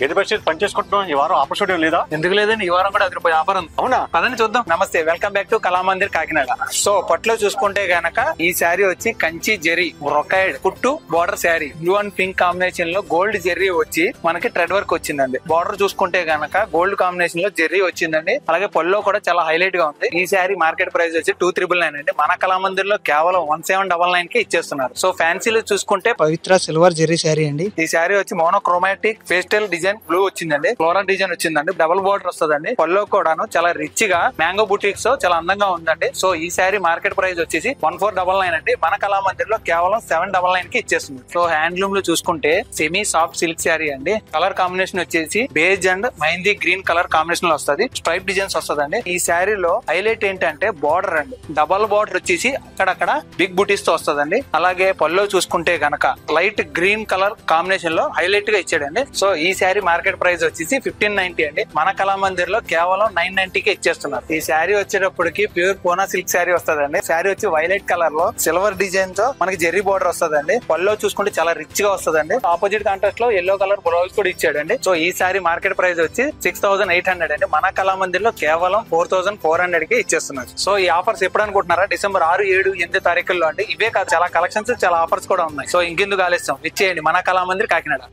ఏది బస్ పని చేసుకుంటున్నాం. ఈ వారం ఆపర్చునిటీ లేదా? ఎందుకు లేదండి, ఈ వారం కూడా ₹10 ఆఫర్ ఉంది. అవునా? పదండి చూద్దాం. నమస్తే, welcome back to Kalamandir Kakinada. So పట్లో చూసుకుంటే గనక ఈ శారీ వచ్చి కంచి జెరీ బ్రొకైడ్ కుట్టు border sari, blue and pink combination లో గోల్డ్ జెర్రీ వచ్చి మనకి థ్రెడ్ వర్క్ వచ్చిందండి. బార్డర్ చూసుకుంటే గనక గోల్డ్ కాంబినేషన్ లో జెర్రీ వచ్చిందండి. అలాగే పల్లో కూడా చాలా హైలైట్ గా ఉంది. ఈ శారీ మార్కెట్ ప్రైస్ వచ్చి 2,999 అండి. మన కళామందిర్ లో కేవలం 1,799 కి ఇచ్చేస్తున్నారు. సో ఫ్యాన్సీలో చూసుకుంటే పవిత్ర సిల్వర్ జెర్రీ శారీ అండి. ఈ శారీ వచ్చి మోనోక్రోమాటిక్ పేస్టల్ డిజైన్ బ్లూ వచ్చిందండి. ఫ్లోరల్ డిజైన్ వచ్చిందండి. డబుల్ బోర్డర్ వస్తుందండి. పల్లో కూడాను చాలా రిచ్ గా మ్యాంగో బుటీక్స్ చాలా అందంగా ఉందండి. సో ఈ శారీ మార్కెట్ ప్రైస్ వచ్చేసి 1,499 అండి. మన కళామందిర్ లో కేవలం 799 కి ఇచ్చేస్తుంది. సో హ్యాండ్లూమ్ లో చూసుకుంటే సెమీ సాఫ్ట్ సిల్క్ శారీ అండి. కలర్ కాంబినేషన్ వచ్చేసి beige and mehndi green colour combination లో వస్తుంది. స్ట్రైప్ డిజైన్స్ వస్తుందండి. ఈ శారీలో హైలైట్ ఏంటంటే బార్డర్ అండి. డబల్ బార్డర్ వచ్చేసి అక్కడక్కడ బిగ్ బుటీస్ తో వస్తుందండి. అలాగే పల్లో చూసుకుంటే గనక లైట్ గ్రీన్ కలర్ కాంబినేషన్ లో హైలైట్ గా ఇచ్చాడండి. సో ఈ శారీ మార్కెట్ ప్రైస్ వచ్చేసి 1,590 అండి. మన కళామందిర్ లో కేవలం 990 కి ఇచ్చేస్తున్నారు. ఈ శారీ వచ్చేటప్పటికి ప్యూర్ పోనా సిల్క్ శారీ వస్తుందండి. శారీ వచ్చి వైలెట్ కలర్ లో సిల్వర్ డిజైన్ తో మనకి జెర్రీ బోర్డర్ వస్తుందండి. పల్లో చూసుకుంటే చాలా రిచ్ గా వస్తుందండి. ఆపోజిట్ కాంట్రాస్ట్ లో ఎల్లో కలర్ బ్లౌజ్ కూడా ఇచ్చాడండి. సో ఈ శారీ మార్కెట్ ప్రైస్ వచ్చి 6,800 అండి. మన కళామందిర్ లో కేవలం 4,400 కి ఇచ్చేస్తున్నారు. సో ఈ ఆఫర్స్ ఎప్పుడు అనుకుంటున్నారా? డిసెంబర్ 6, 7, 8 తారీఖుల్లో అండి. ఇవే కాదు, చాలా కలెక్షన్స్, చాలా ఆఫర్స్ కూడా ఉన్నాయి. సో ఇంకెందుకు ఆలస్యం, ఇచ్చేయండి మన కళామందిర్ కాకినాడ.